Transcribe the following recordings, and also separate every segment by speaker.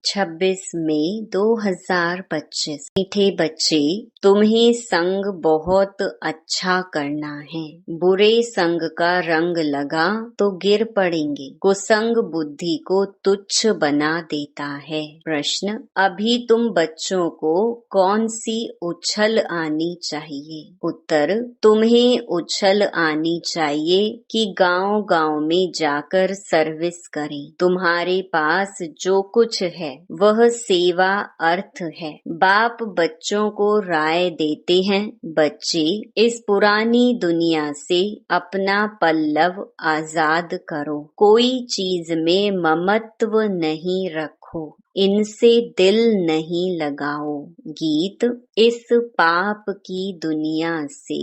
Speaker 1: 26 मई 2025। मीठे बच्चे, तुम्हें संग बहुत अच्छा करना है। बुरे संग का रंग लगा तो गिर पड़ेंगे। कुसंग बुद्धि को तुच्छ बना देता है। प्रश्न, अभी तुम बच्चों को कौन सी उछल आनी चाहिए? उत्तर, तुम्हें उछल आनी चाहिए कि गांव-गांव में जाकर सर्विस करें। तुम्हारे पास जो कुछ है वह सेवा अर्थ है। बाप बच्चों को राय देते हैं, बच्चे इस पुरानी दुनिया से अपना पल्लव आजाद करो। कोई चीज में ममत्व नहीं रखो, इनसे दिल नहीं लगाओ। गीत, इस पाप की दुनिया से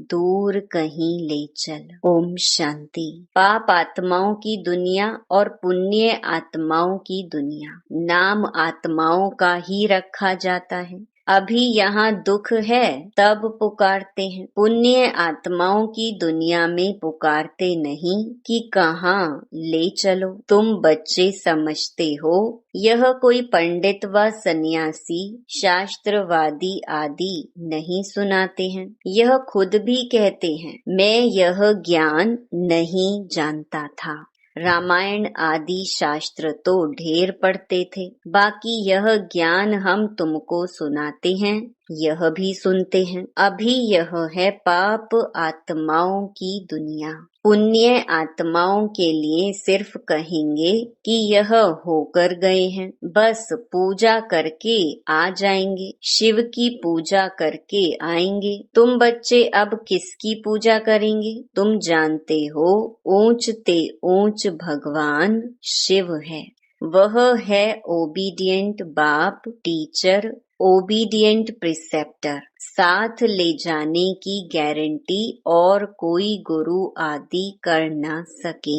Speaker 1: दूर कहीं ले चल। ओम शांति। पाप आत्माओं की दुनिया और पुण्य आत्माओं की दुनिया, नाम आत्माओं का ही रखा जाता है। अभी यहाँ दुख है तब पुकारते हैं। पुण्य आत्माओं की दुनिया में पुकारते नहीं कि कहाँ ले चलो। तुम बच्चे समझते हो यह कोई पंडित व सन्यासी शास्त्रवादी आदि नहीं सुनाते हैं। यह खुद भी कहते हैं, मैं यह ज्ञान नहीं जानता था। रामायण आदि शास्त्र तो ढेर पढ़ते थे, बाकी यह ज्ञान हम तुमको सुनाते हैं, यह भी सुनते हैं। अभी यह है पाप आत्माओं की दुनिया। पुण्य आत्माओं के लिए सिर्फ कहेंगे कि यह होकर गए हैं, बस पूजा करके आ जाएंगे, शिव की पूजा करके आएंगे। तुम बच्चे अब किसकी पूजा करेंगे? तुम जानते हो ऊंच ते ऊंच भगवान शिव है। वह है ओबीडियंट बाप, टीचर, ओबीडियंट प्रिसेप्टर। साथ ले जाने की गारंटी और कोई गुरु आदि कर ना सके,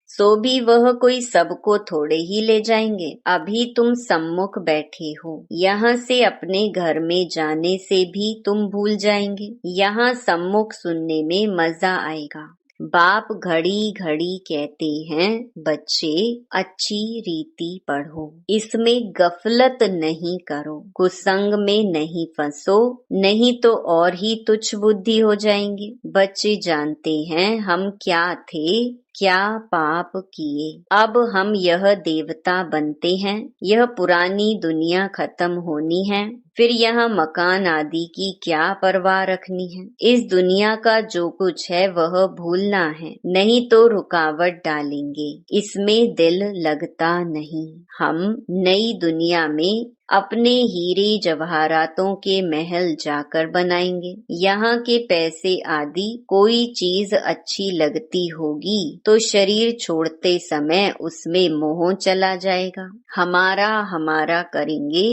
Speaker 1: सो भी वह कोई सबको थोड़े ही ले जाएंगे। अभी तुम सम्मुख बैठे हो, यहाँ से अपने घर में जाने से भी तुम भूल जाएंगे। यहाँ सम्मुख सुनने में मजा आएगा। बाप घड़ी घड़ी कहते हैं, बच्चे अच्छी रीति पढ़ो, इसमें गफलत नहीं करो, कुसंग में नहीं फंसो, नहीं तो और ही तुच्छ बुद्धि हो जाएंगे। बच्चे जानते हैं हम क्या थे, क्या पाप किए। अब हम यह देवता बनते हैं। यह पुरानी दुनिया खत्म होनी है, फिर यहाँ मकान आदि की क्या परवाह रखनी है। इस दुनिया का जो कुछ है वह भूलना है, नहीं तो रुकावट डालेंगे, इसमें दिल लगता नहीं। हम नई दुनिया में अपने हीरे जवाहरातों के महल जाकर बनाएंगे। यहाँ के पैसे आदि कोई चीज अच्छी लगती होगी तो शरीर छोड़ते समय उसमें मोह चला जाएगा। हमारा हमारा करेंगे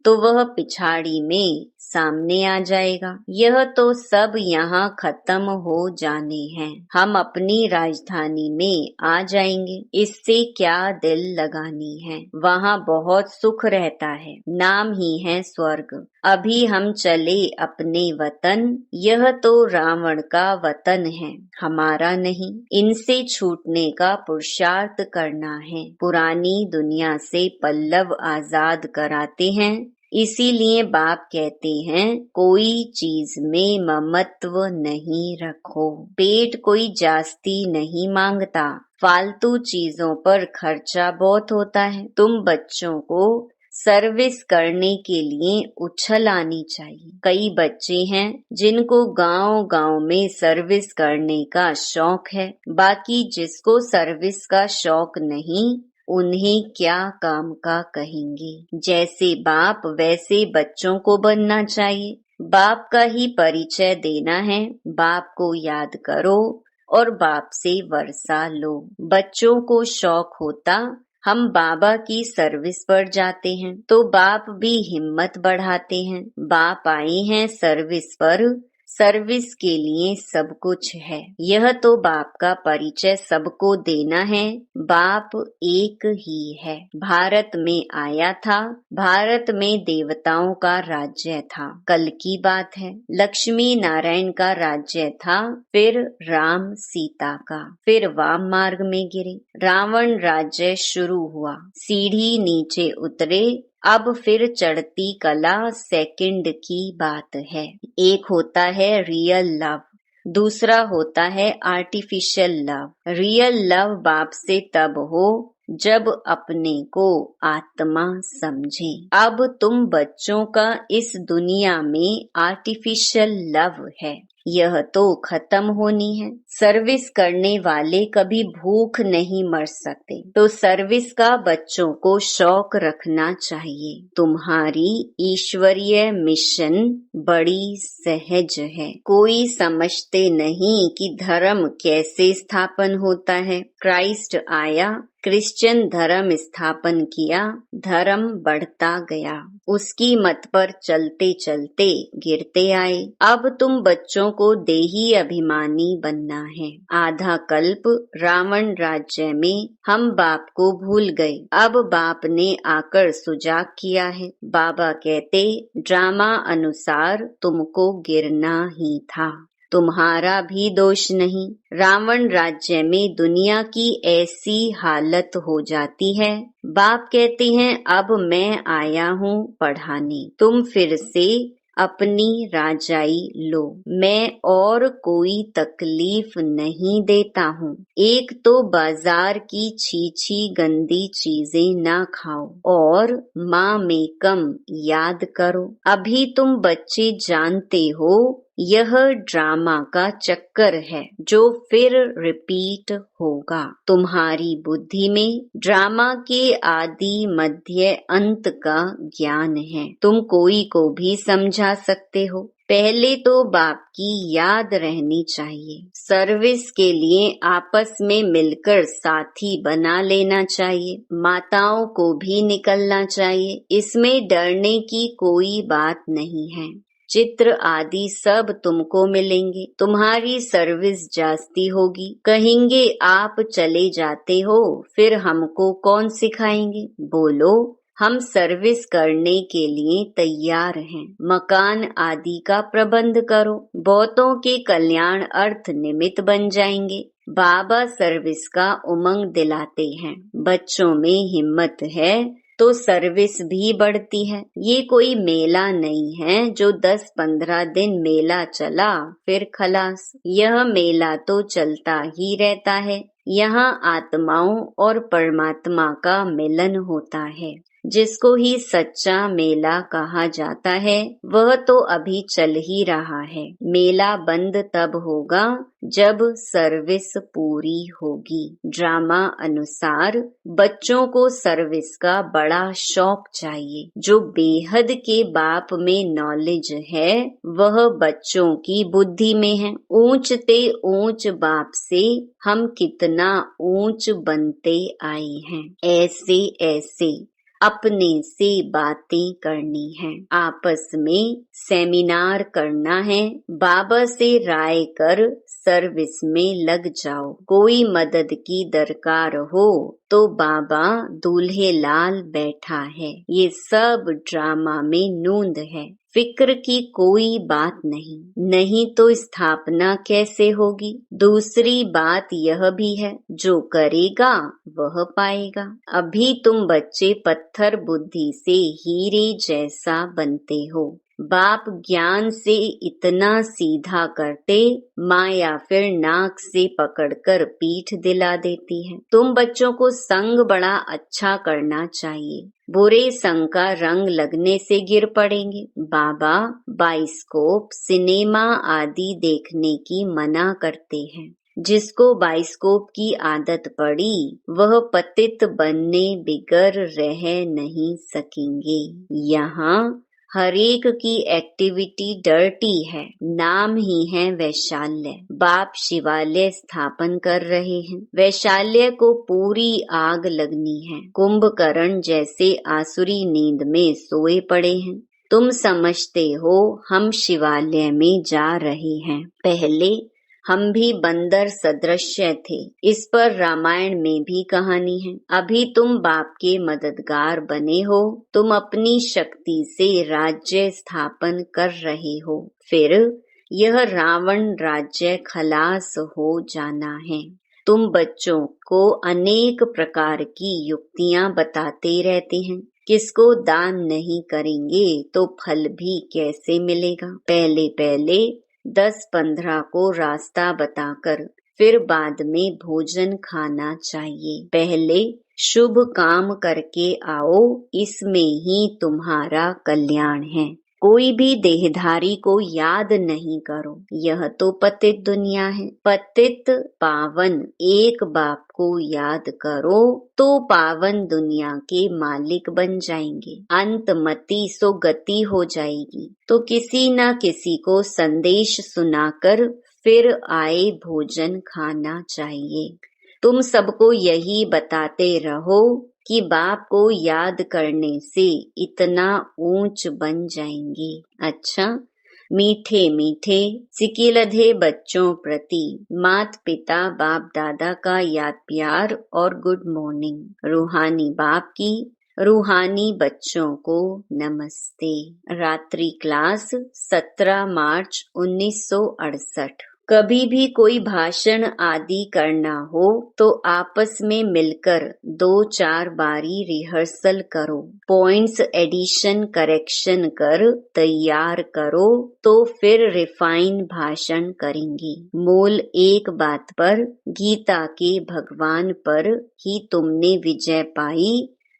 Speaker 1: तो वह पिछाड़ी में सामने आ जाएगा। यह तो सब यहाँ खत्म हो जाने हैं। हम अपनी राजधानी में आ जाएंगे, इससे क्या दिल लगानी है। वहाँ बहुत सुख रहता है, नाम ही है स्वर्ग। अभी हम चले अपने वतन, यह तो रावण का वतन है, हमारा नहीं। इनसे छूटने का पुरुषार्थ करना है। पुरानी दुनिया से पल्लव आजाद कराते हैं, इसीलिए बाप कहते हैं कोई चीज में ममत्व नहीं रखो। पेट कोई जास्ती नहीं मांगता, फालतू चीजों पर खर्चा बहुत होता है। तुम बच्चों को सर्विस करने के लिए उछल आनी चाहिए। कई बच्चे हैं जिनको गांव-गांव में सर्विस करने का शौक है, बाकी जिसको सर्विस का शौक नहीं उन्हें क्या काम का कहेंगे। जैसे बाप वैसे बच्चों को बनना चाहिए। बाप का ही परिचय देना है। बाप को याद करो और बाप से वर्षा लो। बच्चों को शौक होता हम बाबा की सर्विस पर जाते हैं तो बाप भी हिम्मत बढ़ाते हैं। बाप आए हैं सर्विस पर, सर्विस के लिए सब कुछ है। यह तो बाप का परिचय सबको देना है। बाप एक ही है। भारत में आया था, भारत में देवताओं का राज्य था, कल की बात है। लक्ष्मी नारायण का राज्य था, फिर राम सीता का, फिर वाम मार्ग में गिरे, रावण राज्य शुरू हुआ, सीढ़ी नीचे उतरे, अब फिर चढ़ती कला सेकंड की बात है। एक होता है रियल लव, दूसरा होता है आर्टिफिशियल लव। रियल लव बाप से तब हो जब अपने को आत्मा समझे। अब तुम बच्चों का इस दुनिया में आर्टिफिशियल लव है, यह तो खत्म होनी है। सर्विस करने वाले कभी भूख नहीं मर सकते, तो सर्विस का बच्चों को शौक रखना चाहिए। तुम्हारी ईश्वरीय मिशन बड़ी सहज है। कोई समझते नहीं कि धर्म कैसे स्थापन होता है। क्राइस्ट आया, क्रिश्चियन धर्म स्थापन किया, धर्म बढ़ता गया, उसकी मत पर चलते चलते गिरते आए। अब तुम बच्चों को देही अभिमानी बनना है। आधा कल्प रावण राज्य में हम बाप को भूल गए, अब बाप ने आकर सुजाग किया है। बाबा कहते ड्रामा अनुसार तुमको गिरना ही था, तुम्हारा भी दोष नहीं। रावण राज्य में दुनिया की ऐसी हालत हो जाती है। बाप कहते हैं अब मैं आया हूँ पढ़ाने, तुम फिर से अपनी राजाई लो, मैं और कोई तकलीफ नहीं देता हूँ। एक तो बाजार की छीछी गंदी चीजें ना खाओ और माँ में कम याद करो। अभी तुम बच्चे जानते हो यह ड्रामा का चक्कर है जो फिर रिपीट होगा। तुम्हारी बुद्धि में ड्रामा के आदि मध्य अंत का ज्ञान है, तुम कोई को भी समझा सकते हो। पहले तो बाप की याद रहनी चाहिए। सर्विस के लिए आपस में मिलकर साथी बना लेना चाहिए। माताओं को भी निकलना चाहिए, इसमें डरने की कोई बात नहीं है। चित्र आदि सब तुमको मिलेंगे, तुम्हारी सर्विस जास्ती होगी। कहेंगे आप चले जाते हो, फिर हमको कौन सिखाएंगे? बोलो हम सर्विस करने के लिए तैयार हैं। मकान आदि का प्रबंध करो, बहुतों के कल्याण अर्थ निमित्त बन जाएंगे। बाबा सर्विस का उमंग दिलाते हैं। बच्चों में हिम्मत है तो सर्विस भी बढ़ती है। ये कोई मेला नहीं है जो 10-15 दिन मेला चला फिर खलास। यह मेला तो चलता ही रहता है। यहाँ आत्माओं और परमात्मा का मिलन होता है, जिसको ही सच्चा मेला कहा जाता है। वह तो अभी चल ही रहा है। मेला बंद तब होगा जब सर्विस पूरी होगी। ड्रामा अनुसार बच्चों को सर्विस का बड़ा शौक चाहिए। जो बेहद के बाप में नॉलेज है वह बच्चों की बुद्धि में है। ऊंचते ऊंच बाप से हम कितना ऊंच बनते आए हैं। ऐसे ऐसे अपने से बातें करनी है, आपस में सेमिनार करना है। बाबा से राय कर सर्विस में लग जाओ। कोई मदद की दरकार हो तो बाबा दूल्हे लाल बैठा है। ये सब ड्रामा में नूंद है। फिक्र की कोई बात नहीं तो स्थापना कैसे होगी? दूसरी बात यह भी है, जो करेगा वह पाएगा। अभी तुम बच्चे पत्थर बुद्धि से हीरे जैसा बनते हो। बाप ज्ञान से इतना सीधा करते, माया फिर नाक से पकड़कर पीठ दिला देती है। तुम बच्चों को संग बड़ा अच्छा करना चाहिए। बुरे संग का रंग लगने से गिर पड़ेंगे। बाबा बाइस्कोप, सिनेमा आदि देखने की मना करते हैं। जिसको बाइस्कोप की आदत पड़ी वह पतित बनने बिगर रह नहीं सकेंगे। यहाँ हरेक की एक्टिविटी डर्टी है, नाम ही है वैशाल्य। बाप शिवालय स्थापन कर रहे हैं। वैशाल्य को पूरी आग लगनी है। कुंभकर्ण जैसे आसुरी नींद में सोए पड़े हैं। तुम समझते हो हम शिवालय में जा रहे हैं। पहले हम भी बंदर सदृश्य थे। इस पर रामायण में भी कहानी है। अभी तुम बाप के मददगार बने हो। तुम अपनी शक्ति से राज्य स्थापन कर रहे हो। फिर यह रावण राज्य खलास हो जाना है। तुम बच्चों को अनेक प्रकार की युक्तियां बताते रहते हैं। किसको दान नहीं करेंगे तो फल भी कैसे मिलेगा। पहले पहले 10-15 को रास्ता बताकर फिर बाद में भोजन खाना चाहिए। पहले शुभ काम करके आओ, इसमें ही तुम्हारा कल्याण है। कोई भी देहधारी को याद नहीं करो, यह तो पतित दुनिया है। पतित पावन एक बाप को याद करो तो पावन दुनिया के मालिक बन जाएंगे। अंतमति सो गति हो जाएगी। तो किसी न किसी को संदेश सुनाकर फिर आए भोजन खाना चाहिए। तुम सबको यही बताते रहो कि बाप को याद करने से इतना ऊंच बन जाएंगे। अच्छा, मीठे मीठे सिकिलधे बच्चों प्रति मात पिता बाप दादा का याद प्यार और गुड मॉर्निंग। रूहानी बाप की रूहानी बच्चों को नमस्ते। रात्रि क्लास 17 मार्च 1968। कभी भी कोई भाषण आदि करना हो तो आपस में मिलकर 2-4 बारी रिहर्सल करो। पॉइंट्स एडिशन करेक्शन कर तैयार करो तो फिर रिफाइन भाषण करेंगे। मूल एक बात पर, गीता के भगवान पर ही तुमने विजय पाई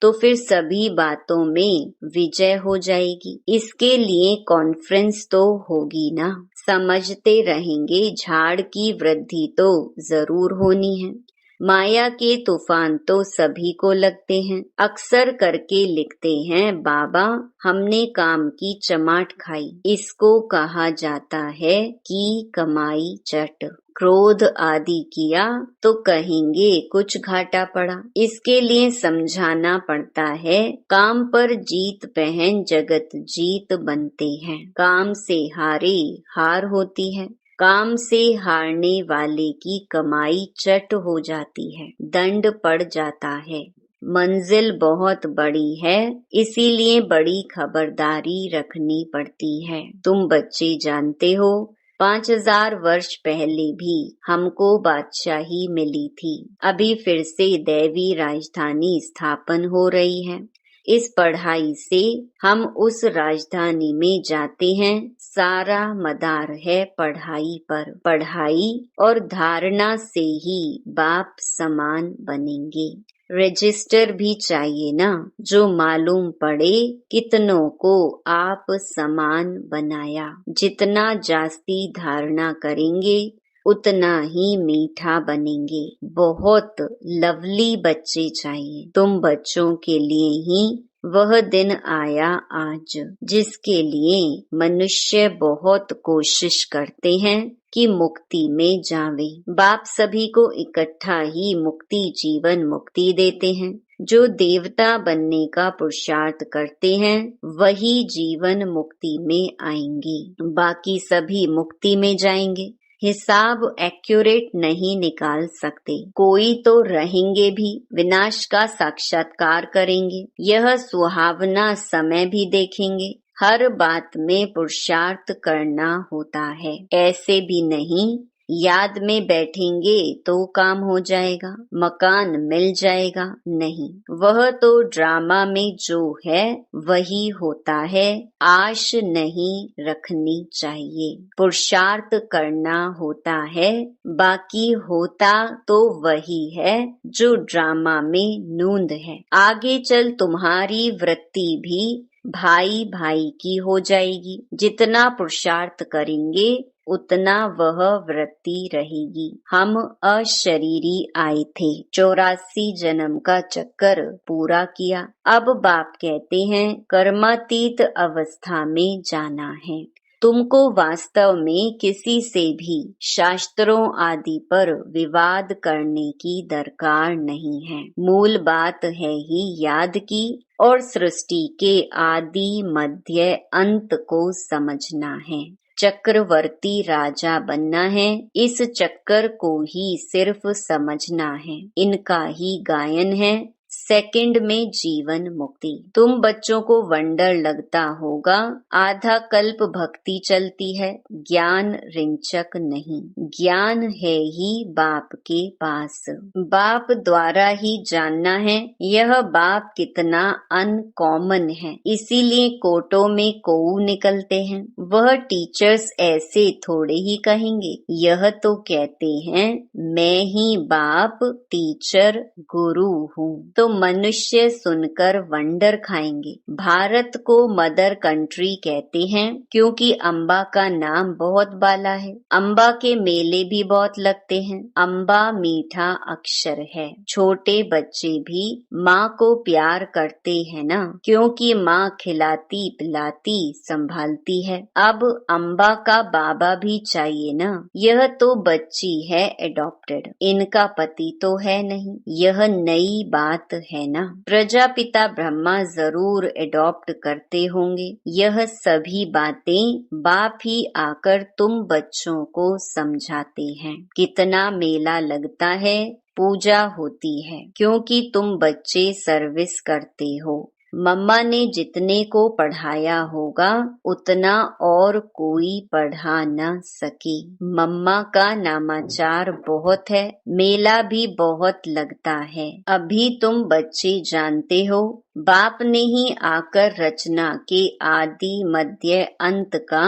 Speaker 1: तो फिर सभी बातों में विजय हो जाएगी। इसके लिए कॉन्फ्रेंस तो होगी ना। समझते रहेंगे झाड़ की वृद्धि तो जरूर होनी है। माया के तूफान तो सभी को लगते हैं। अक्सर करके लिखते हैं, बाबा हमने काम की चमाट खाई। इसको कहा जाता है कि कमाई चट। क्रोध आदि किया तो कहेंगे कुछ घाटा पड़ा। इसके लिए समझाना पड़ता है, काम पर जीत पहन जगत जीत बनते हैं। काम से हारे हार होती है। काम से हारने वाले की कमाई चट हो जाती है, दंड पड़ जाता है। मंजिल बहुत बड़ी है, इसीलिए बड़ी खबरदारी रखनी पड़ती है। तुम बच्चे जानते हो 5000 वर्ष पहले भी हमको बादशाही मिली थी। अभी फिर से दैवी राजधानी स्थापन हो रही है। इस पढ़ाई से हम उस राजधानी में जाते हैं। सारा मदार है पढ़ाई पर। पढ़ाई और धारणा से ही बाप समान बनेंगे। रजिस्टर भी चाहिए ना, जो मालूम पड़े कितनों को आप समान बनाया। जितना जास्ती धारणा करेंगे उतना ही मीठा बनेंगे। बहुत लवली बच्चे चाहिए। तुम बच्चों के लिए ही वह दिन आया आज, जिसके लिए मनुष्य बहुत कोशिश करते हैं कि मुक्ति में जावे। बाप सभी को इकट्ठा ही मुक्ति जीवन मुक्ति देते हैं। जो देवता बनने का पुरुषार्थ करते हैं वही जीवन मुक्ति में आएंगे, बाकी सभी मुक्ति में जाएंगे। हिसाब एक्यूरेट नहीं निकाल सकते। कोई तो रहेंगे भी, विनाश का साक्षात्कार करेंगे। यह सुहावना समय भी देखेंगे। हर बात में पुरुषार्थ करना होता है। ऐसे भी नहीं याद में बैठेंगे तो काम हो जाएगा, मकान मिल जाएगा। नहीं, वह तो ड्रामा में जो है वही होता है। आश नहीं रखनी चाहिए। पुरुषार्थ करना होता है, बाकी होता तो वही है जो ड्रामा में नूंद है। आगे चल तुम्हारी वृत्ति भी भाई भाई की हो जाएगी। जितना पुरुषार्थ करेंगे उतना वह वृत्ति रहेगी। हम अशरीरी आए थे, 84 जन्म का चक्कर पूरा किया। अब बाप कहते हैं कर्मातीत अवस्था में जाना है। तुमको वास्तव में किसी से भी शास्त्रों आदि पर विवाद करने की दरकार नहीं है। मूल बात है ही याद की और सृष्टि के आदि मध्य अंत को समझना है। चक्रवर्ती राजा बनना है, इस चक्कर को ही सिर्फ समझना है। इनका ही गायन है, सेकंड में जीवन मुक्ति। तुम बच्चों को वंडर लगता होगा, आधा कल्प भक्ति चलती है, ज्ञान रिंचक नहीं। ज्ञान है ही बाप के पास, बाप द्वारा ही जानना है। यह बाप कितना अनकॉमन है, इसीलिए कोटों में कोऊ निकलते हैं। वह टीचर्स ऐसे थोड़े ही कहेंगे, यह तो कहते हैं मैं ही बाप टीचर गुरु हूँ। तो मनुष्य सुनकर वंडर खाएंगे। भारत को मदर कंट्री कहते हैं क्योंकि अम्बा का नाम बहुत बाला है। अम्बा के मेले भी बहुत लगते हैं। अम्बा मीठा अक्षर है। छोटे बच्चे भी माँ को प्यार करते हैं ना, क्योंकि माँ खिलाती पिलाती संभालती है। अब अम्बा का बाबा भी चाहिए ना। यह तो बच्ची है एडॉप्टेड, इनका पति तो है नहीं। यह नई बात है ना। प्रजापिता ब्रह्मा जरूर एडॉप्ट करते होंगे। यह सभी बातें बाप ही आकर तुम बच्चों को समझाते हैं। कितना मेला लगता है, पूजा होती है, क्योंकि तुम बच्चे सर्विस करते हो। मम्मा ने जितने को पढ़ाया होगा उतना और कोई पढ़ा न सके। मम्मा का नामाचार बहुत है, मेला भी बहुत लगता है। अभी तुम बच्चे जानते हो, बाप ने ही आकर रचना के आदि मध्य अंत का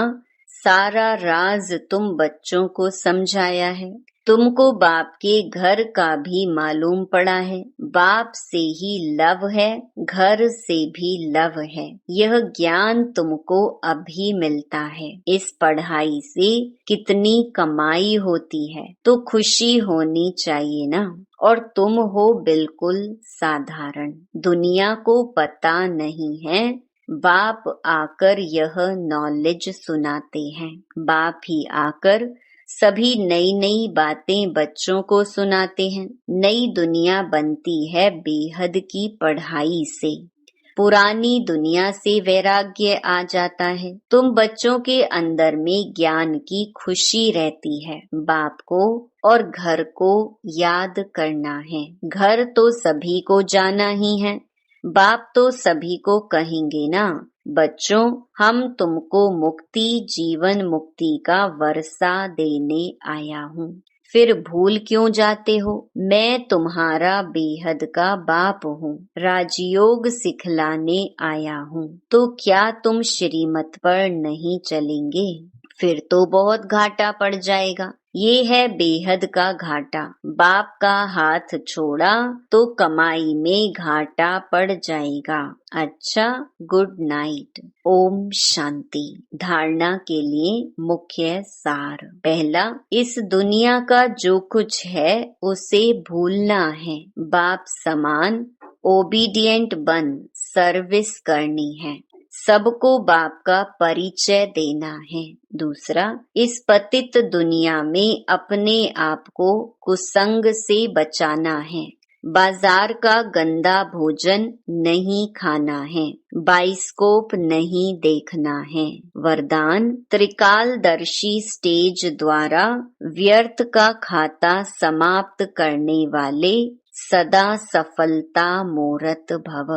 Speaker 1: सारा राज तुम बच्चों को समझाया है। तुमको बाप के घर का भी मालूम पड़ा है। बाप से ही लव है, घर से भी लव है। यह ज्ञान तुमको अभी मिलता है। इस पढ़ाई से कितनी कमाई होती है, तो खुशी होनी चाहिए ना। और तुम हो बिल्कुल साधारण, दुनिया को पता नहीं है। बाप आकर यह नॉलेज सुनाते हैं। बाप ही आकर सभी नई नई बातें बच्चों को सुनाते हैं। नई दुनिया बनती है बेहद की पढ़ाई से। पुरानी दुनिया से वैराग्य आ जाता है। तुम बच्चों के अंदर में ज्ञान की खुशी रहती है। बाप को और घर को याद करना है। घर तो सभी को जाना ही है। बाप तो सभी को कहेंगे ना, बच्चों हम तुमको मुक्ति जीवन मुक्ति का वर्षा देने आया हूँ। फिर भूल क्यों जाते हो? मैं तुम्हारा बेहद का बाप हूँ, राजयोग सिखलाने आया हूँ। तो क्या तुम श्रीमत पर नहीं चलेंगे? फिर तो बहुत घाटा पड़ जाएगा। ये है बेहद का घाटा। बाप का हाथ छोड़ा तो कमाई में घाटा पड़ जाएगा। अच्छा, गुड नाइट। ओम शांति। धारणा के लिए मुख्य सार। पहला, इस दुनिया का जो कुछ है उसे भूलना है। बाप समान ओबीडिएंट बन सर्विस करनी है। सबको बाप का परिचय देना है। दूसरा, इस पतित दुनिया में अपने आप को कुसंग से बचाना है। बाजार का गंदा भोजन नहीं खाना है। बाइस्कोप नहीं देखना है। वरदान, त्रिकालदर्शी स्टेज द्वारा व्यर्थ का खाता समाप्त करने वाले सदा सफलता मूर्त भव।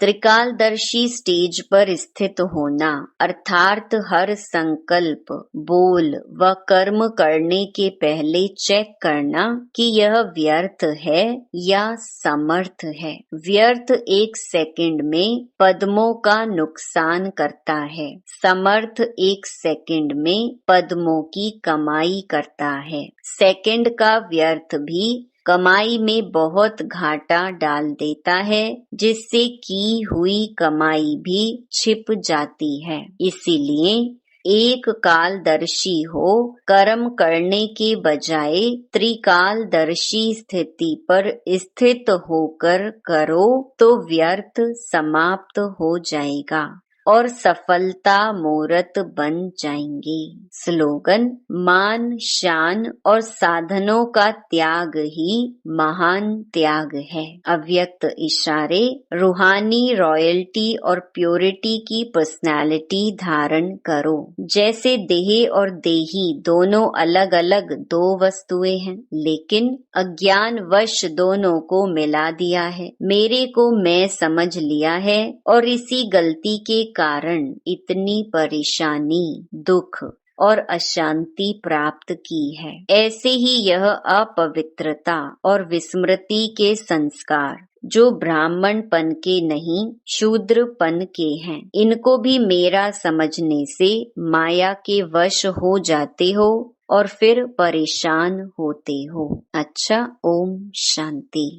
Speaker 1: त्रिकालदर्शी स्टेज पर स्थित होना अर्थात हर संकल्प, बोल व कर्म करने के पहले चेक करना कि यह व्यर्थ है या समर्थ है। व्यर्थ 1 सेकंड में पद्मों का नुकसान करता है। समर्थ 1 सेकंड में पद्मों की कमाई करता है। सेकंड का व्यर्थ भी कमाई में बहुत घाटा डाल देता है, जिससे की हुई कमाई भी छिप जाती है। इसीलिए एक कालदर्शी हो, कर्म करने के बजाय त्रिकालदर्शी स्थिति पर स्थित होकर करो तो व्यर्थ समाप्त हो जाएगा और सफलता मूर्त बन जाएंगे। स्लोगन, मान, शान और साधनों का त्याग ही महान त्याग है। अव्यक्त इशारे, रूहानी रॉयल्टी और प्योरिटी की पर्सनालिटी धारण करो। जैसे देह और देही दोनों अलग अलग दो वस्तुएं हैं, लेकिन अज्ञान वश दोनों को मिला दिया है। मेरे को मैं समझ लिया है और इसी गलती के कारण इतनी परेशानी, दुख और अशांति प्राप्त की है। ऐसे ही यह अपवित्रता और विस्मृति के संस्कार जो ब्राह्मणपन के नहीं शूद्रपन के हैं, इनको भी मेरा समझने से माया के वश हो जाते हो और फिर परेशान होते हो। अच्छा, ओम शांति।